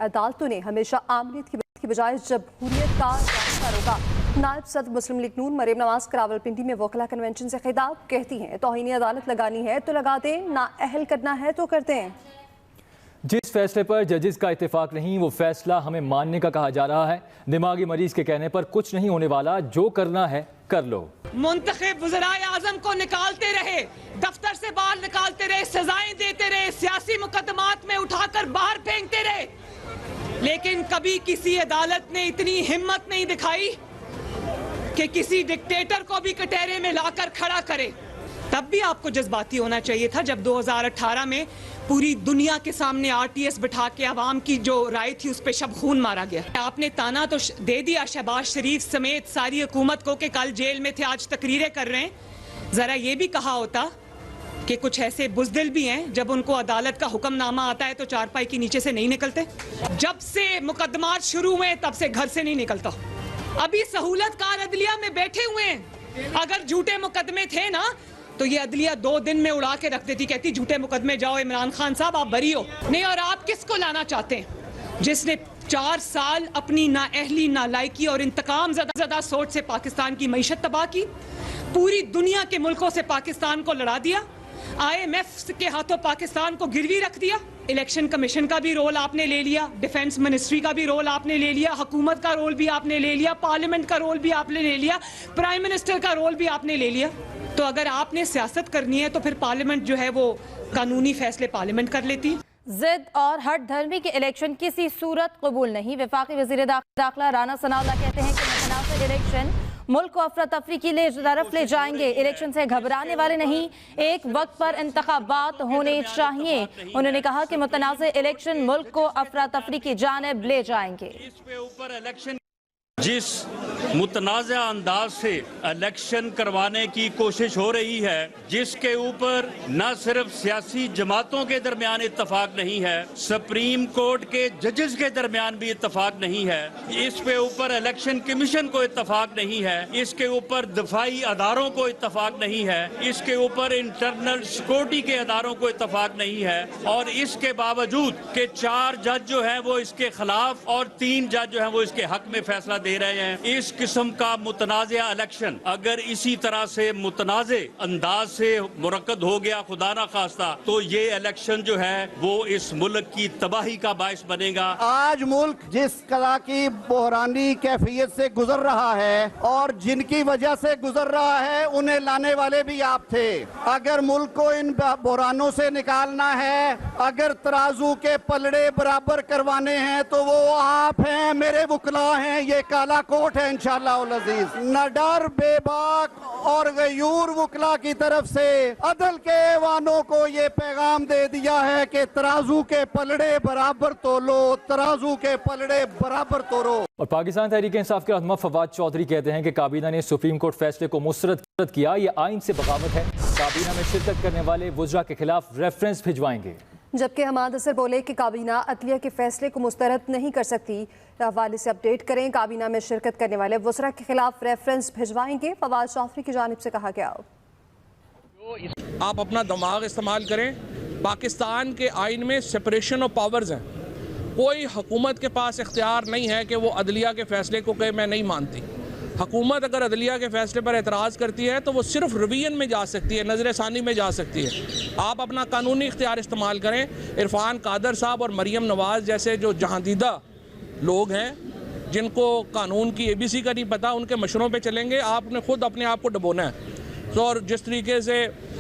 अदालतों ने हमेशा आमनीत की बजाय जमहूरियत का रास्ता रोका। नायब सदर मुस्लिम लीग नून मरीम नवाज रावलपिंडी में वकला कन्वेंशन से खिताब, कहती हैं तौहीनी अदालत लगानी है तो लगा दें, नाअहल करना है तो करते हैं। जिस फैसले पर जजेस का इत्तेफाक नहीं वो फैसला हमें मानने का कहा जा रहा है। दिमागी मरीज के कहने पर कुछ नहीं होने वाला, जो करना है कर लो। मुंतखब वज़राए आज़म को निकालते रहे, दफ्तर से बाहर निकालते रहे, सजाएं देते रहे, सियासी मुकदमात में उठाकर बाहर फेंकते रहे, लेकिन कभी किसी अदालत ने इतनी हिम्मत नहीं दिखाई कि किसी डिक्टेटर को भी कटहरे में लाकर खड़ा करे। तब भी आपको जज्बाती होना चाहिए था जब 2018 में पूरी दुनिया के सामने आरटीएस बिठा के आवाम की जो राय थी उस पे शब खून मारा गया। आपने ताना तो दे दिया शहबाज शरीफ समेत सारी हुकूमत को कि कल जेल में थे, आज तकरीरें कर रहे हैं। जरा ये भी कहा होता कि कुछ ऐसे बुज़दिल भी हैं जब उनको अदालत का हुक्मनामा आता है तो चारपाई के नीचे से नहीं निकलते। जब से मुकदमात शुरू हुए तब से घर से नहीं निकलता। अभी सहूलतकार अदलिया में बैठे हुए हैं। अगर झूठे मुकदमे थे ना तो ये अदलिया 2 दिन में उड़ा के रख देती, कहती झूठे मुकदमे जाओ इमरान खान साहब आप बरी हो। नहीं, और आप किसको लाना चाहते हैं जिसने 4 साल अपनी नाअहली, नालायकी और इंतकाम ज़दा सोच से पाकिस्तान की मईशत तबाह की, पूरी दुनिया के मुल्कों से पाकिस्तान को लड़ा दिया, IMF के हाथों पाकिस्तान को गिरवी रख दिया। इलेक्शन कमीशन का भी रोल आपने ले लिया, डिफेंस मिनिस्ट्री का भी रोल आपने ले लिया, हुकूमत का रोल भी आपने ले लिया, पार्लियामेंट का रोल भी आपने ले लिया, प्राइम मिनिस्टर का रोल भी आपने ले लिया। तो अगर आपने सियासत करनी है तो फिर पार्लियामेंट जो है वो कानूनी फैसले पार्लियामेंट कर लेती है। जिद और हट धर्मी के इलेक्शन किसी सूरत कबूल नहीं। वफाकी वज़ीर दाखिला राना सनाउल्लाह कहते हैं कि मुतनाज़िर इलेक्शन मुल्क को अफरा तफरी की तरफ ले जाएंगे। इलेक्शन से घबराने वाले नहीं, एक वक्त पर इंतखाबात होने चाहिए। उन्होंने कहा कि मुतनाज़िर इलेक्शन मुल्क को अफरा तफरी की जानिब ले जाएंगे। जिस मुतनाज़ा अंदाज से इलेक्शन करवाने की कोशिश हो रही है, जिसके ऊपर न सिर्फ सियासी जमातों के दरमियान इत्तफाक नहीं है, सुप्रीम कोर्ट के जजेस के दरमियान भी इत्तफाक नहीं है, इस पे ऊपर इलेक्शन कमीशन को इत्तफाक नहीं है, इसके ऊपर दफाई अदारों को इत्तफाक नहीं है, इसके ऊपर इंटरनल सिक्योरिटी के अदारों को इत्तफाक नहीं है, और इसके बावजूद के 4 जज जो है वो इसके खिलाफ और 3 जज जो है वो इसके हक में फैसला दे रहे हैं। इस किस्म का मुतनाज़ा इलेक्शन अगर इसी तरह से मुतनाज़े अंदाज से मुरक्कद हो गया खुदा ना खास्ता, तो ये इलेक्शन जो है वो इस मुल्क की तबाही का बायस बनेगा। आज मुल्क जिस कला की बहरानी कैफियत से गुजर रहा है और जिनकी वजह से गुजर रहा है उन्हें लाने वाले भी आप थे। अगर मुल्क को इन बहरानों से निकालना है, अगर तराजू के पलड़े बराबर करवाने हैं तो वो आप हैं, मेरे वकला हैं, ये काला कोट है इंशाअल्लाह उल अजीज। न डर बेबाक और गयूर वकला की तरफ से अदल के ऐवानों को ये पैगाम दे दिया है कि तराजू के पलड़े बराबर तोलो, तराजू के पलड़े बराबर तोलो। और पाकिस्तान तहरीक इंसाफ के रहनुमा फवाद चौधरी कहते हैं कि काबीना ने सुप्रीम कोर्ट फैसले को मुस्तरद किया, ये आइन से बगावत है। काबीना में शिरकत करने वाले वुज़रा के खिलाफ रेफरेंस भिजवाएंगे। जबकि हमाद असर बोले कि काबीना अदलिया के फैसले को मुस्तरद नहीं कर सकती। हवाले से अपडेट करें, काबीना में शिरकत करने वाले वुज़रा के खिलाफ रेफरेंस भिजवाएंगे। फवाद चौधरी की जानिब से कहा गया, आप अपना दिमाग इस्तेमाल करें। पाकिस्तान के आइन में सेपरेशन ऑफ पावर्स हैं। कोई हुकूमत के पास इख्तियार नहीं है कि वो अदलिया के फैसले को कहे मैं नहीं मानती। हुकूमत अगर अदलिया के फैसले पर एतराज़ करती है तो वो सिर्फ रिवीजन में जा सकती है, नज़र सानी में जा सकती है। आप अपना कानूनी इख्तियार इस्तेमाल करें। इरफान कादर साहब और मरीम नवाज़ जैसे जो जहांदीदा लोग हैं जिनको कानून की ABC का नहीं पता, उनके मशवरों पे चलेंगे। आपने खुद अपने आप को डबोना है। तो और जिस तरीके से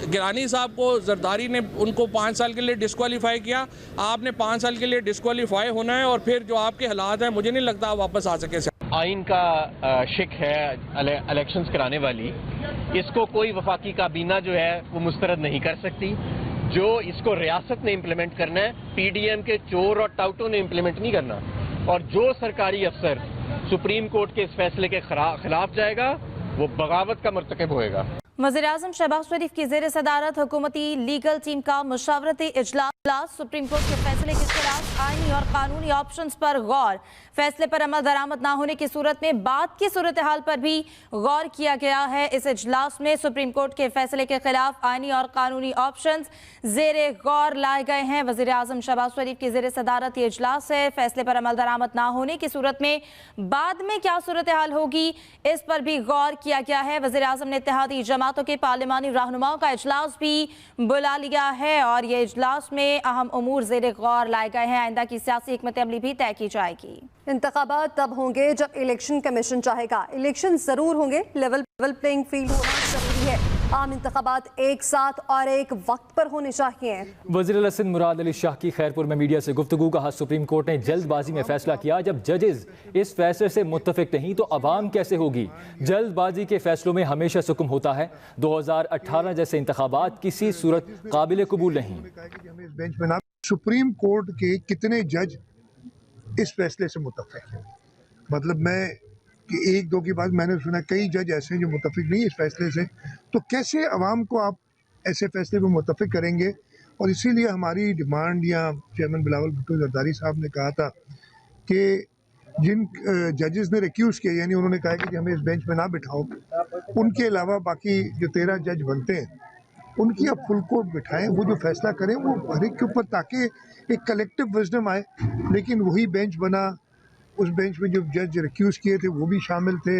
गिलानी साहब को जरदारी ने उनको 5 साल के लिए डिस्क्वालीफाई किया, आपने 5 साल के लिए डिस्क्वालीफाई होना है और फिर जो आपके हालात हैं मुझे नहीं लगता आप वापस आ सके। आइन का शिक है इलेक्शंस कराने वाली, इसको कोई वफाकी काबीना जो है वो मुस्तरद नहीं कर सकती। जो इसको रियासत ने इम्प्लीमेंट करना है, PDM के चोर और टाउटों ने इम्प्लीमेंट नहीं करना। और जो सरकारी अफसर सुप्रीम कोर्ट के इस फैसले के खिलाफ जाएगा वो बगावत का मर्तकब होएगा। वज़ीर-ए-आज़म शहबाज शरीफ की ज़ेर सदारत हुकूमती लीगल टीम का मुशावरती इजलास सुप्रीम कोर्ट के फैसले के खिलाफ आईनी और कानूनी ऑप्शंस पर गौर। फैसले पर अमल दरामद ना होने की सूरत में बाद की सूरत हाल पर भी गौर किया गया है। इस इजलास में सुप्रीम कोर्ट के फैसले के खिलाफ आईनी और कानूनी ऑप्शंस जेरे गौर लाए गए हैं। वजीर आजम शहबाज शरीफ की जेरे सदारत ये इजलास है। फैसले पर अमल दरामद ना होने की सूरत में बाद में क्या सूरत हाल होगी, इस पर भी गौर किया गया है। वजीर आजम ने इत्तेहादी जमातों के पार्लिमानी रहनुमाओं का इजलास भी बुला लिया है और ये इजलास में अहम उमूर जेरे गौर लाए गए हैं। आइंदा की सियासी हिकमत अमली भी तय की जाएगी। इंतखाबात तब होंगे जब इलेक्शन कमीशन चाहेगा। इलेक्शन जरूर होंगे, लेवल प्लेइंग फील्ड होना जरूरी है। आम इंतखाबात एक साथ और एक वक्त पर होने चाहिए। वज़ीर सिंध मुराद अली शाह की खैरपुर में मीडिया से गुफ्तगू। कहा सुप्रीम कोर्ट ने जल्दबाजी में फैसला किया। जब जजेस इस फैसले से मुत्तफिक नहीं तो अवाम कैसे होगी। जल्दबाजी के फैसलों में हमेशा सुकून होता है। 2018 जैसे इंतखाबात किसी सूरत काबिल कबूल नहीं। सुप्रीम कोर्ट के कितने जज इस फैसले से मुत्तफिक हैं? मतलब मैं कि एक दो की बात मैंने सुना, कई जज ऐसे हैं जो मुत्तफिक नहीं इस फैसले से। तो कैसे अवाम को आप ऐसे फैसले में मुत्तफिक करेंगे? और इसीलिए हमारी डिमांड, या चेयरमैन बिलावल भुट्टो जरदारी साहब ने कहा था कि जिन जजेस ने रिक्यूज़ किया, यानी उन्होंने कहा कि हमें इस बेंच में ना बिठाओ, उनके अलावा बाकी जो 13 जज बनते हैं उनकी आप फुल कोर्ट बिठाएं। वो जो फैसला करें वो हर एक के ऊपर, ताकि एक कलेक्टिव विजडम आए। लेकिन वही बेंच बना, उस बेंच में जो जज रिक्यूज़ किए थे वो भी शामिल थे।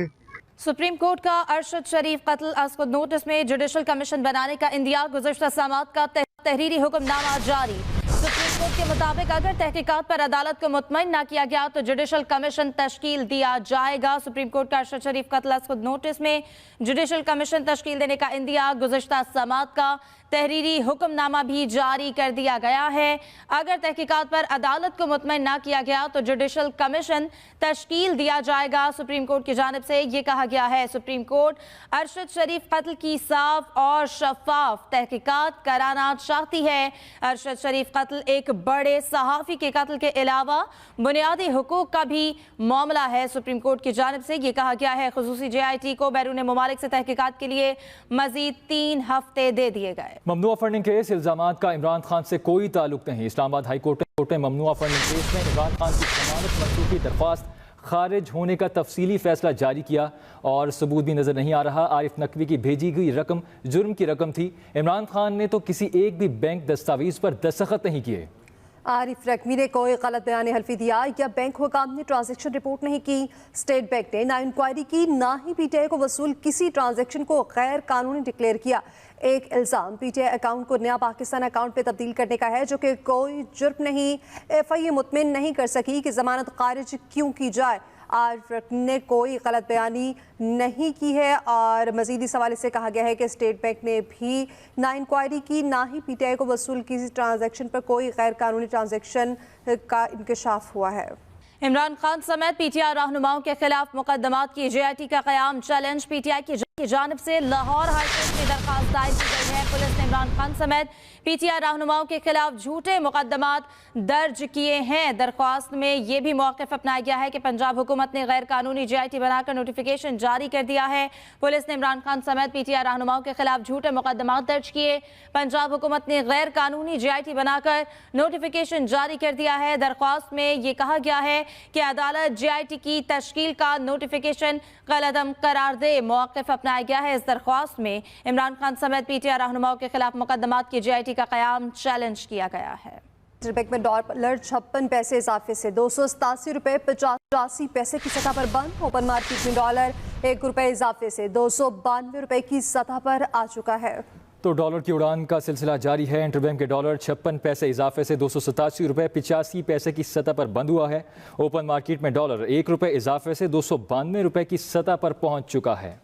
सुप्रीम कोर्ट का अरशद शरीफ कत्ल अस्कुद नोटिस में जुडिशल कमीशन बनाने का इंदिया। गुज़श्ता समात का तहरीरी हुक्मनामा जारी। सुप्रीम कोर्ट के मुताबिक अगर तहकीकात पर अदालत को मुतमईन ना किया गया तो जुडिशल कमीशन तश्कील दिया जाएगा। सुप्रीम कोर्ट का अरशद शरीफ कत्ल अस्कुद नोटिस में जुडिशल कमीशन तश्कील देने का इंदिया। गुज़श्ता समात का तहरीरी हुक्मनामा भी जारी कर दिया गया है। अगर तहकीकात पर अदालत को मुतमईन ना किया गया तो जुडिशल कमीशन तश्कील दिया जाएगा। सुप्रीम कोर्ट की जानिब से ये कहा गया है। सुप्रीम कोर्ट अरशद शरीफ कत्ल की साफ और शफाफ तहकीकात कराना चाहती है। अरशद शरीफ कत्ल एक बड़े सहाफ़ी के कत्ल के अलावा बुनियादी हुकूक का भी मामला है। सुप्रीम कोर्ट की जानिब से ये कहा गया है खुसूसी JIT को बैरून मुमालिक से तहकीकात के लिए मजीद 3 हफ्ते दे दिए गए। ममनुआ फंडिंग केस इल्जामात का इमरान खान से कोई ताल्लुक नहीं। इस्लामाबाद हाई कोर्ट ने ममनुआ फंडिंग केस में इमरान खान की जमानत मंजूरी की दरख्वास्त खारिज होने का तफसीली फैसला जारी किया और सबूत भी नजर नहीं आ रहा। आरिफ नकवी की भेजी गई रकम जुर्म की रकम थी। इमरान खान ने तो किसी एक भी बैंक दस्तावेज पर दस्तखत नहीं किए। आरिफ नकवी ने कोई गलत बयान हल्फी दिया या बैंक हुकाम ने ट्रांजैक्शन रिपोर्ट नहीं की। स्टेट बैंक ने ना इंक्वायरी की, ना ही PTI को वसूल किसी ट्रांजैक्शन को गैर कानूनी डिक्लेयर किया। एक इल्ज़ाम PTI अकाउंट को नया पाकिस्तान अकाउंट पे तब्दील करने का है, जो कि कोई जुर्म नहीं। FI मुतमिन नहीं कर सकी कि जमानत खारिज क्यों की जाए। आरिफ ने कोई गलत बयानी नहीं की है और मजीद इस हवाले से कहा गया है कि स्टेट बैंक ने भी ना इंक्वायरी की, ना ही PTI को वसूल किसी ट्रांजैक्शन पर कोई गैर कानूनी ट्रांजैक्शन का इंकशाफ हुआ है। इमरान खान समेत PTI रहनुमाओं के खिलाफ मुकदमात की JIT का क़याम चैलेंज। PTI की जानिब से लाहौर हाई कोर्ट में दरख्वास्त दायर की गई है। पुलिस ने इमरान खान समेत PTI रहनुमाओं के खिलाफ झूठे मुकदमात दर्ज किए हैं। दरख्वास्त में यह भी मौक़िफ़ अपनाया गया है कि पंजाब हुकूमत ने गैर कानूनी JIT बनाकर नोटिफिकेशन जारी कर दिया है। पुलिस ने इमरान खान समेत PTI रहनुमाओं के खिलाफ झूठे मुकदमात दर्ज किए। पंजाब हुकूमत ने गैर कानूनी JIT बनाकर नोटिफिकेशन जारी कर दिया है। दरख्वास्त में यह कहा गया है कि अदालत JIT की तश्कील का नोटिफिकेशन गलतम करार दे। मौक़िफ़ अपनाया गया है। इस दरख्वास्त में इमरान खान समेत PTI रहनुमाओं के खिलाफ मुकदमात की JIT का क़याम चैलेंज किया गया है। बैंक में डॉलर 56 पैसे इजाफे से 287 रुपये 85 पैसे की सतह पर बंद। ओपन मार्केट में डॉलर 1 रुपये इजाफे से 292 रुपये की सतह पर आ चुका है। तो डॉलर की उड़ान का सिलसिला जारी है। इंटरबैंक के डॉलर 56 पैसे इजाफे से 287 रुपये 85 पैसे की सतह पर बंद हुआ है। ओपन मार्केट में डॉलर 1 रुपये इजाफे से 292 रुपये की सतह पर पहुंच चुका है।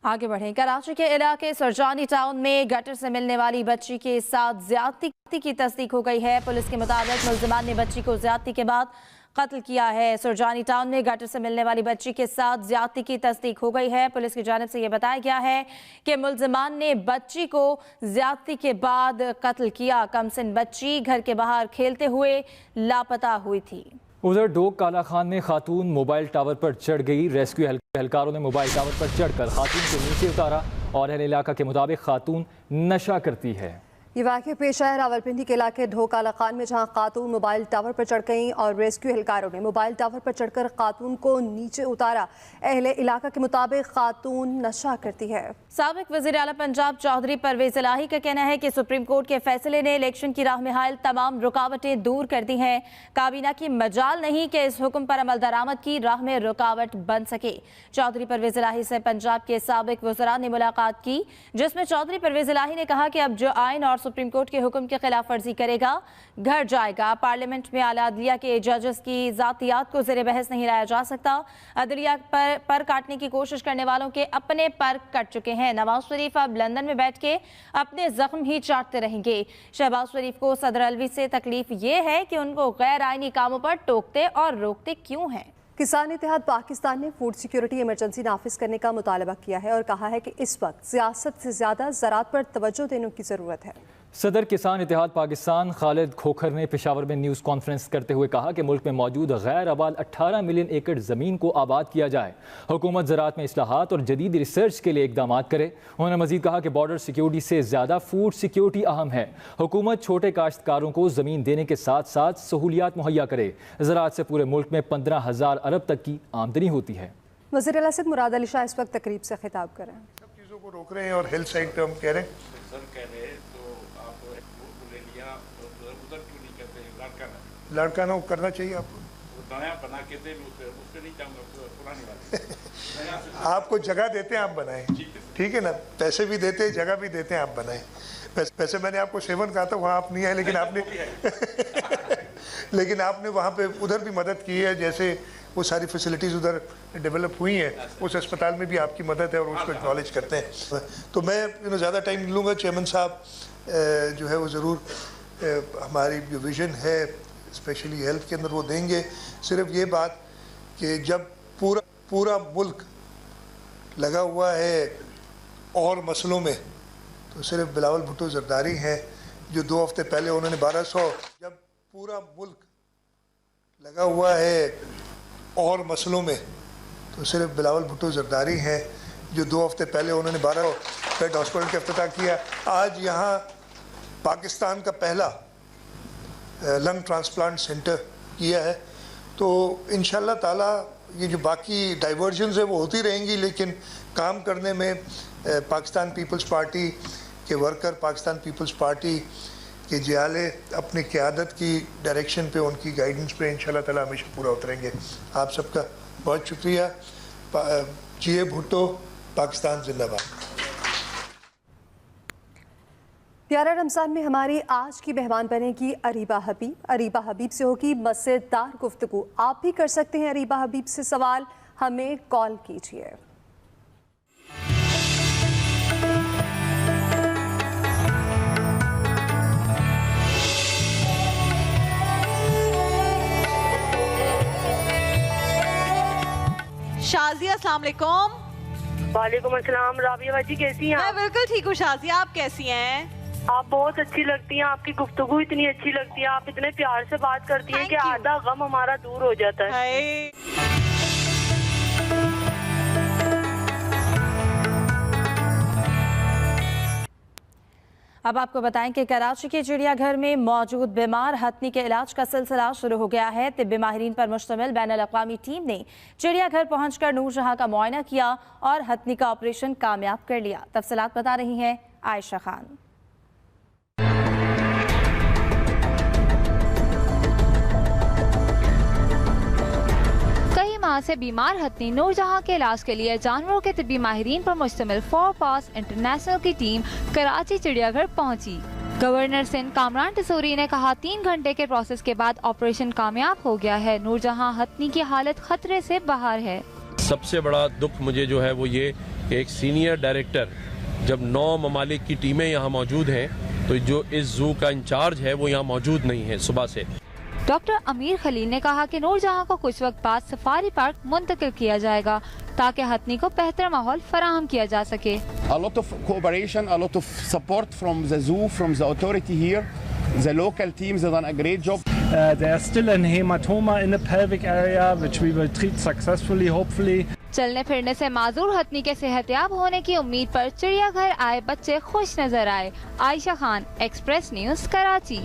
आगे बढ़ें। कराची के इलाके सरजानी टाउन में गटर से मिलने वाली बच्ची के साथ ज्यादती की तस्दीक हो गई है। पुलिस के मुताबिक मुल्जिमान ने बच्ची को ज्यादती के बाद कत्ल किया है। सुरजानी टाउन में गटर से मिलने वाली बच्ची के साथ ज्यादती की तस्दीक हो गई है। पुलिस की जानिब से यह बताया गया है कि मुल्जिमान ने बच्ची को ज्यादती के बाद कत्ल किया। कमसिन बच्ची घर के बाहर खेलते हुए लापता हुई थी। उधर डोक काला खान में खातून मोबाइल टावर पर चढ़ गई। रेस्क्यू एहलकारों ने मोबाइल टावर पर चढ़कर खातून को नीचे उतारा और अहल इलाका के मुताबिक खातून नशा करती है। ये वाक़या पेश आया रावलपिंडी के इलाके ढोकाला खान में, जहां खातून मोबाइल टावर पर चढ़ गईं और रेस्क्यू एहलकारों ने मोबाइल टावर पर चढ़कर खातून को नीचे उतारा। अहले इलाका के मुताबिक खातून नशा करती है। साबिक वज़ीर आला पंजाब चौधरी परवेज इलाही का कहना है कि सुप्रीम कोर्ट के फैसले ने इलेक्शन की राह में हायल तमाम रुकावटें दूर कर दी हैं। काबीना की मजाल नहीं कि इस हुक्म पर अमल दरामद की राह में रुकावट बन सके। चौधरी परवेज इलाही से पंजाब के साबिक वज़रा ने मुलाकात की, जिसमें चौधरी परवेज इलाही ने कहा कि अब जो आइन और सुप्रीम कोर्ट के हुक्म की खिलाफ वर्जी करेगा घर जाएगा। पार्लियामेंट में आला अदलिया के जजेस की ज़ातियात को ज़ेर बहस नहीं लाया जा सकता। अदलिया पर काटने की कोशिश करने वालों के अपने पर कट चुके हैं। नवाज शरीफ अब लंदन में बैठ के अपने जख्म ही चाटते रहेंगे। शहबाज शरीफ को सदर अलवी से तकलीफ ये है कि उनको गैर आइनी कामों पर टोकते और रोकते क्यों हैं। किसान इत्तेहाद पाकिस्तान ने फूड सिक्योरिटी इमरजेंसी नाफिज करने का मुतालबा किया है और कहा है कि इस वक्त सियासत से ज्यादा ज़राअत पर तवज्जो देने की ज़रूरत है। सदर किसान इत्तेहाद पाकिस्तान खालिद खोखर ने पेशावर में न्यूज़ कॉन्फ्रेंस करते हुए कहा कि मुल्क में मौजूद गैर आबाद 18 मिलियन एकड़ ज़मीन को आबाद किया जाए। हुकूमत ज़राअत में इस्लाहात और जदीद रिसर्च के लिए इक़दाम करे। उन्होंने मज़ीद कहा कि बॉर्डर सिक्योरिटी से ज़्यादा फूड सिक्योरिटी अहम है। हुकूमत छोटे काश्तकारों को ज़मीन देने के साथ साथ सहूलियात मुहैया करे। ज़राअत से पूरे मुल्क में 15,000 अरब तक की आमदनी होती है। वज़ीर आला सिंध मुराद अली शाह इस वक्त तकरीब से खिताब कर रहे हैं। सब चीज़ों को रोक रहे हैं और हेल्थ साइड पे हम कह रहे हैं लड़काना करना चाहिए आपको। बना के दे, उससे नहीं चाहूँगा पुरानी बात। आपको जगह देते हैं, आप बनाएं, ठीक है ना। पैसे भी देते हैं, जगह भी देते हैं, आप बनाएं। पैसे मैंने आपको 7 कहा था, वहाँ आप नहीं आए, लेकिन आपने लेकिन आपने वहाँ पे उधर भी मदद की है। जैसे वो सारी फैसिलिटीज़ उधर डेवलप हुई हैं, उस अस्पताल में भी आपकी मदद है और उसको एक्नॉलेज करते हैं। तो मैं ज़्यादा टाइम नहीं लूँगा। चेयरमैन साहब जो है वो ज़रूर हमारी जो विज़न है स्पेशली हेल्थ के अंदर वो देंगे। सिर्फ ये बात कि जब पूरा मुल्क लगा हुआ है और मसलों में, तो सिर्फ बिलावल भुट्टो जरदारी हैं जो 2 हफ्ते पहले उन्होंने 1200, जब पूरा मुल्क लगा हुआ है और मसलों में, तो सिर्फ बिलावल भुट्टो जरदारी हैं जो 2 हफ्ते पहले उन्होंने 12 बेड हॉस्पिटल का इफ्तिताह किया। आज यहाँ पाकिस्तान का पहला लंग ट्रांसप्लांट सेंटर किया है। तो इंशाल्लाह ताला ये जो बाकी डाइवर्जन्स है वो होती रहेंगी, लेकिन काम करने में पाकिस्तान पीपल्स पार्टी के वर्कर, पाकिस्तान पीपल्स पार्टी के जियाले अपनी क़यादत की डायरेक्शन पे, उनकी गाइडेंस पे इंशाल्लाह ताला हमेशा पूरा उतरेंगे। आप सबका बहुत शुक्रिया। जीए भुट्टो, पाकिस्तान जिंदाबाद। प्यारा रमज़ान में हमारी आज की मेहमान बनेगी अरीबा हबीब। अरीबा हबीब से होगी मज़ेदार गुफ्तगू। आप भी कर सकते हैं अरीबा हबीब से सवाल, हमें कॉल कीजिए। शाजिया, अस्सलाम वालेकुम। वालेकुम अस्सलाम। राबिया बाजी कैसी हैं? मैं बिल्कुल ठीक हूँ शाजिया, आप कैसी हैं? आप बहुत अच्छी लगती हैं, आपकी गुफ्तगू इतनी अच्छी लगती है, आप इतने प्यार से बात करती हैं कि आधा गम हमारा दूर हो जाता है। अब आपको बताएं कि कराची के चिड़ियाघर में मौजूद बीमार हथनी के इलाज का सिलसिला शुरू हो गया है। तिब्बी माहिरीन पर मुश्तमिल बैनुल-अक़वामी टीम ने चिड़ियाघर पहुंचकर नूरजहां का मुआयना किया और हथनी का ऑपरेशन कामयाब कर लिया। तफसीलात बता रही हैं आयशा खान। माह से बीमार हथनी नूरजहां के इलाज के लिए जानवरों के तिब्बी माहिरीन पर मुश्तमिल 4 पास इंटरनेशनल की टीम कराची चिड़ियाघर पहुंची। गवर्नर सिंध कामरान टिसोरी ने कहा 3 घंटे के प्रोसेस के बाद ऑपरेशन कामयाब हो गया है। नूरजहां हथनी की हालत खतरे से बाहर है। सबसे बड़ा दुख मुझे जो है वो ये कि एक सीनियर डायरेक्टर, जब 9 ममालिक की टीमें यहाँ मौजूद हैं, तो जो इस जू का इंचार्ज है वो यहाँ मौजूद नहीं है सुबह से। डॉक्टर अमीर खलील ने कहा कि नूरजहां को कुछ वक्त बाद सफारी पार्क मुंतकिल किया जाएगा ताकि हथनी को बेहतर माहौल फराहम किया जा सके। A lot of cooperation, a lot of support from the zoo, from the authority here. The local teams have done a great job. There's still an hematoma in the pelvic area, which we will treat successfully, hopefully. चलने फिरने से माजूर हथनी के सेहतयाब होने की उम्मीद पर चिड़ियाघर आए बच्चे खुश नजर आए। Ayesha Khan, express news, Karachi.